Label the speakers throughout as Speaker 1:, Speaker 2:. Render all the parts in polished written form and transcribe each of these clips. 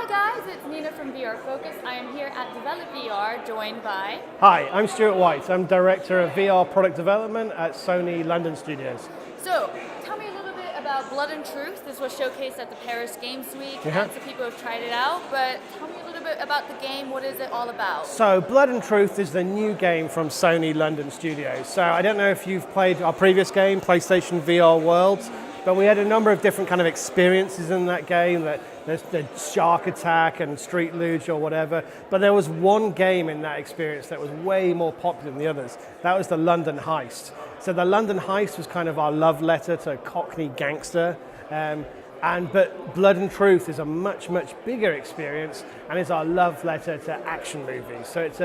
Speaker 1: guys, it's Nina from VR Focus. I am here at Develop VR, joined by...
Speaker 2: Hi, I'm Stuart Whyte. I'm Director of VR Product Development at Sony London Studios.
Speaker 1: So, tell me a little bit about Blood and Truth. This was showcased at the Paris Games Week, and some people have tried it out, but tell me a little bit about the game. What is it all about?
Speaker 2: So, Blood and Truth is the new game from Sony London Studio. So, I don't know if you've played our previous game, PlayStation VR Worlds, but we had a number of different kind of experiences in that game. There's the Shark Attack and Street Luge or whatever, but there was one game in that experience that was way more popular than the others. That was the London Heist. So the London Heist was kind of our love letter to Cockney gangster, but Blood and Truth is a much, much bigger experience and is our love letter to action movies. So it's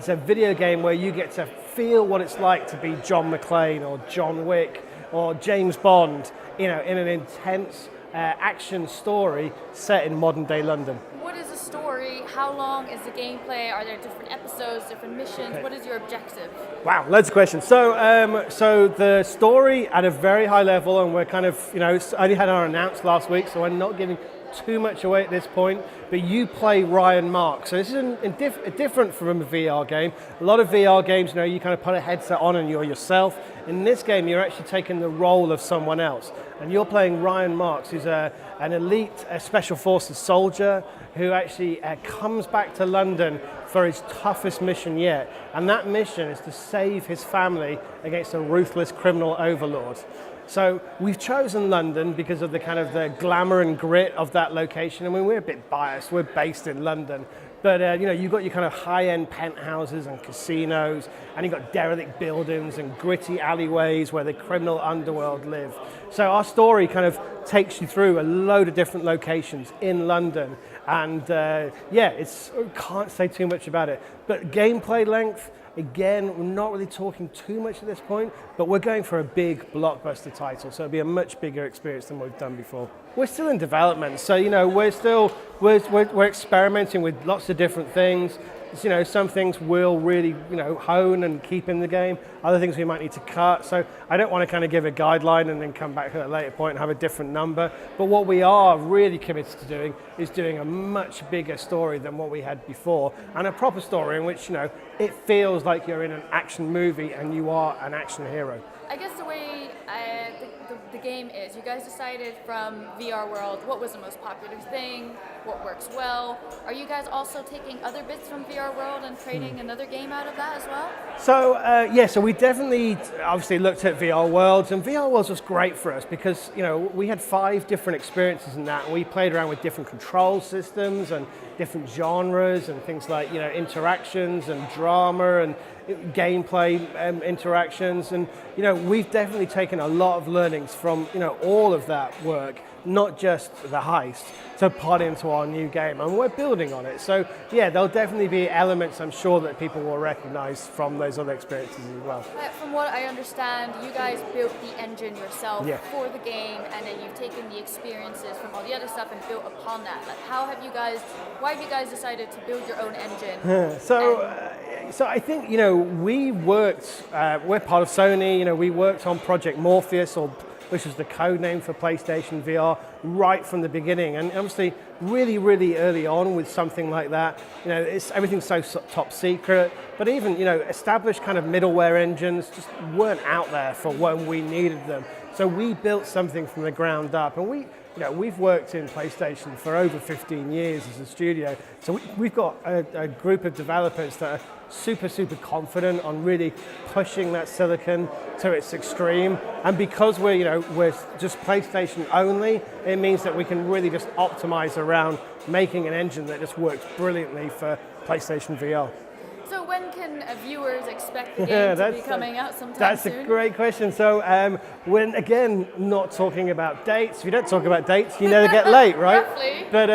Speaker 2: a video game where you get to feel what it's like to be John McClane or John Wick or James Bond, in an intense action story set in modern day London.
Speaker 1: What is the story? How long is the gameplay? Are there different episodes, different missions? Okay. What is your objective?
Speaker 2: Wow, loads of questions. So the story at a very high level, and we're kind of, only had our announce last week, so we're not giving too much away at this point, but you play Ryan Mark. So this is different from a VR game. A lot of VR games, you kind of put a headset on and you're yourself. In this game, you're actually taking the role of someone else. And you're playing Ryan Marks, who's an elite special forces soldier who actually comes back to London for his toughest mission yet. And that mission is to save his family against a ruthless criminal overlord. So we've chosen London because of the kind of the glamour and grit of that location. I mean, we're a bit biased. We're based in London. But, you've got your kind of high-end penthouses and casinos, and you've got derelict buildings and gritty alleyways where the criminal underworld live. So our story kind of takes you through a load of different locations in London. And, can't say too much about it. But gameplay length, again, we're not really talking too much at this point, but we're going for a big blockbuster title, so it'll be a much bigger experience than we've done before. We're still in development, so we're experimenting with lots of different things. Some things we'll really hone and keep in the game. Other things we might need to cut. So I don't want to kind of give a guideline and then come back at a later point and have a different number. But what we are really committed to doing is doing a much bigger story than what we had before, and a proper story in which it feels like you're in an action movie and you are an action hero.
Speaker 1: I guess the way the game is, you guys decided from VR World what was the most popular thing, what works well. Are you guys also taking other bits from VR World and creating another game out of that as well?
Speaker 2: So we definitely obviously looked at VR Worlds, and VR Worlds was great for us because we had 5 different experiences in that, and we played around with different control systems and different genres and things like interactions and drama and gameplay interactions, and we've definitely taken a lot of learnings from all of that work, not just the heist, to put into our new game, and we're building on it. So yeah, there'll definitely be elements I'm sure that people will recognize from those other experiences as well.
Speaker 1: From what I understand, you guys built the engine yourself for the game, and then you've taken the experiences from all the other stuff and built upon that. Like, why have you guys decided to build your own engine?
Speaker 2: So I think, we worked, we're part of Sony, we worked on Project Morpheus, which was the code name for PlayStation VR, right from the beginning. And obviously, really, really early on with something like that, everything's so top secret, but even, established kind of middleware engines just weren't out there for when we needed them. So we built something from the ground up, and we've worked in PlayStation for over 15 years as a studio. So we've got a group of developers that are super, super confident on really pushing that silicon to its extreme. And because we're just PlayStation only, it means that we can really just optimize around making an engine that just works brilliantly for PlayStation VR.
Speaker 1: So when can viewers expect the game to be coming out sometime soon?
Speaker 2: That's a great question. So when, again, not talking about dates. If you don't talk about dates, you never get late, right?
Speaker 1: Roughly.
Speaker 2: But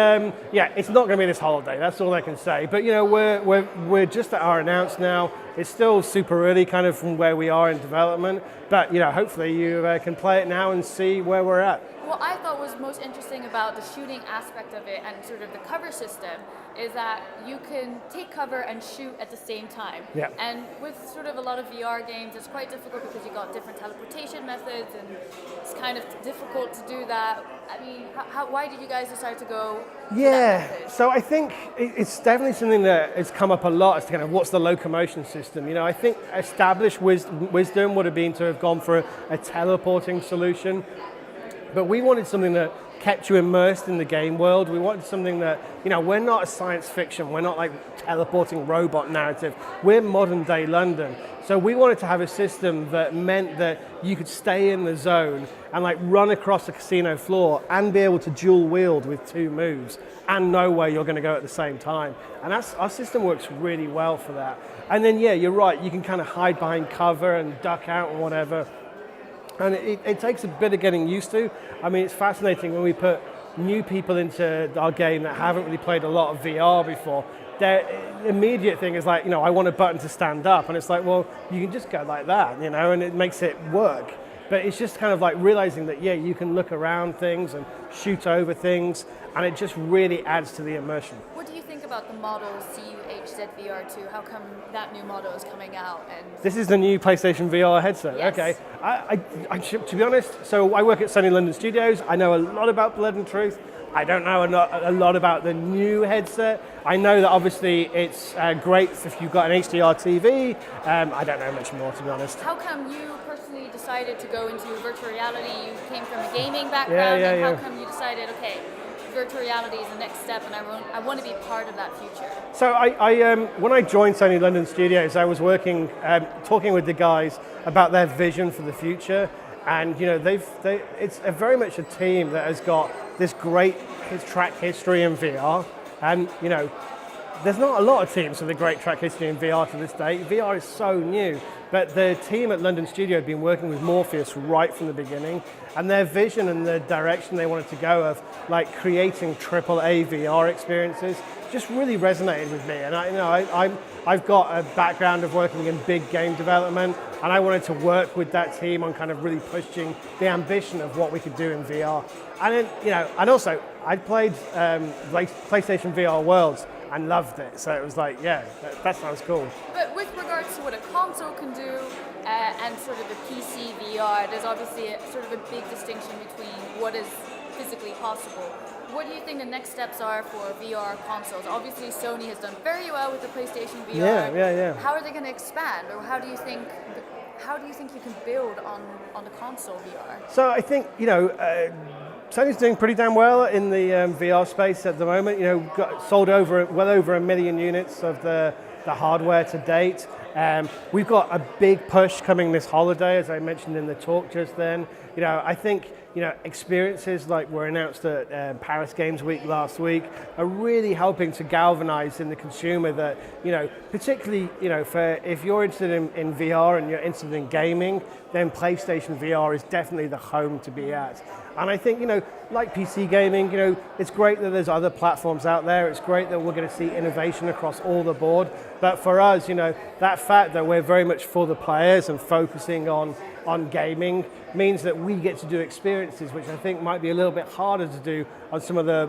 Speaker 2: it's not going to be this holiday. That's all I can say. But we're just at our announce now. it's still super early kind of from where we are in development, but hopefully you can play it now and see where we're at.
Speaker 1: What I thought was most interesting about the shooting aspect of it and sort of the cover system is that you can take cover and shoot at the same time.
Speaker 2: Yeah.
Speaker 1: And with sort of a lot of VR games, it's quite difficult because you've got different teleportation methods and it's kind of difficult to do that. I mean, why did you guys decide to go for that method?
Speaker 2: So I think it's definitely something that has come up a lot as to kind of what's the locomotion system. I think established wisdom would have been to have gone for a teleporting solution. But we wanted something that kept you immersed in the game world. We wanted something that, we're not a science fiction. We're not like teleporting robot narrative. We're modern day London. So we wanted to have a system that meant that you could stay in the zone and like run across a casino floor and be able to dual wield with 2 moves and know where you're going to go at the same time. And our system works really well for that. And then, you're right. You can kind of hide behind cover and duck out and whatever. And it takes a bit of getting used to. I mean, it's fascinating when we put new people into our game that haven't really played a lot of VR before. Their immediate thing is like, I want a button to stand up. And it's like, well, you can just go like that, and it makes it work. But it's just kind of like realizing that, you can look around things and shoot over things. And it just really adds to the immersion.
Speaker 1: What do you think about the model CUHZVR2? How come that new model is coming out? And
Speaker 2: this is the new PlayStation VR headset.
Speaker 1: Yes.
Speaker 2: Okay. I to be honest, so I work at Sony London Studios. I know a lot about Blood and Truth. I don't know a lot about the new headset. I know that obviously it's great if you've got an HDR TV. I don't know much more, to be honest.
Speaker 1: How come you personally decided to go into virtual reality? You came from a gaming background, and how come you decided, okay, virtual reality is the next step, and I want to be part of that future? So
Speaker 2: I when I joined Sony London Studios, I was working, talking with the guys about their vision for the future, and it's very much a team that has got this great track history in VR, and there's not a lot of teams with a great track history in VR to this day. VR is so new. But the team at London Studio had been working with Morpheus right from the beginning, and their vision and the direction they wanted to go of like creating AAA VR experiences just really resonated with me. And I've got a background of working in big game development, and I wanted to work with that team on kind of really pushing the ambition of what we could do in VR. And then, and also I played PlayStation VR Worlds and loved it. So it was like, that sounds cool. But
Speaker 1: with regards to what a console can do and sort of the PC VR, there's obviously sort of a big distinction between what is physically possible. What do you think the next steps are for VR consoles? Obviously, Sony has done very well with the PlayStation VR.
Speaker 2: Yeah.
Speaker 1: How are they going to expand, or how do you think you can build on the console VR?
Speaker 2: So I think Sony's doing pretty damn well in the VR space at the moment. Sold well over 1 million units of the hardware to date. We've got a big push coming this holiday, as I mentioned in the talk just then. I think experiences like were announced at Paris Games Week last week are really helping to galvanize in the consumer that, particularly, for if you're interested in VR and you're interested in gaming, then PlayStation VR is definitely the home to be at. And I think, like PC gaming, it's great that there's other platforms out there. It's great that we're going to see innovation across all the board. But for us, that fact that we're very much for the players and focusing on gaming means that we get to do experiences which I think might be a little bit harder to do on some of the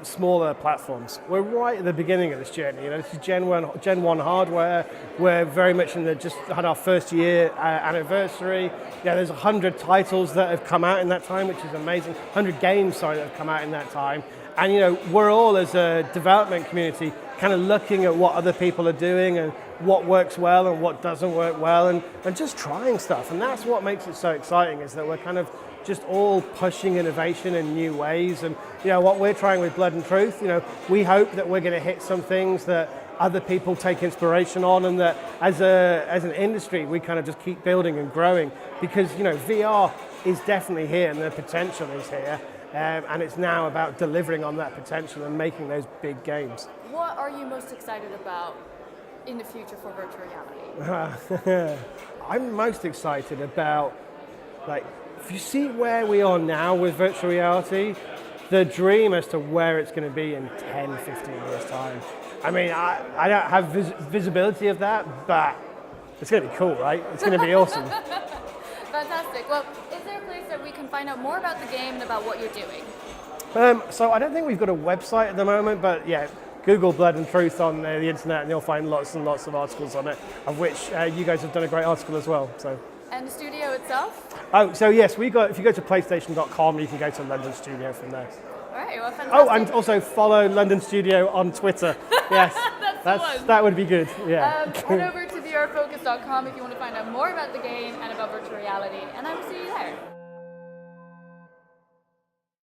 Speaker 2: smaller platforms. We're right at the beginning of this journey. This is Gen 1 hardware. We're very much just had our first year anniversary. There's 100 titles that have come out in that time, which is amazing. 100 games, that have come out in that time. And we're all, as a development community, kind of looking at what other people are doing and what works well and what doesn't work well, and just trying stuff. And that's what makes it so exciting, is that we're kind of just all pushing innovation in new ways. And what we're trying with Blood and Truth, we hope that we're going to hit some things that other people take inspiration on, and that as an industry we kind of just keep building and growing, because VR is definitely here and the potential is here. And it's now about delivering on that potential and making those big games.
Speaker 1: What are you most excited about in the future for virtual reality?
Speaker 2: I'm most excited about, if you see where we are now with virtual reality, the dream as to where it's going to be in 10, 15 years' time. I mean, I don't have visibility of that, but It's going to be cool, right? It's going to be awesome.
Speaker 1: Fantastic. Well, is there a place that we can find out more about the game and about what you're doing?
Speaker 2: So I don't think we've got a website at the moment, but yeah, Google Blood and Truth on the internet and you'll find lots and lots of articles on it, of which you guys have done a great article as well. So.
Speaker 1: And the studio itself?
Speaker 2: Oh, so yes, if you go to PlayStation.com, you can go to London Studio from there.
Speaker 1: All right, well, fantastic.
Speaker 2: Oh, and also follow London Studio on Twitter. Yes, that would be good. Yeah.
Speaker 1: Head over to vrfocus.com if you want to find out more about the game and about virtual reality, and I will see you there.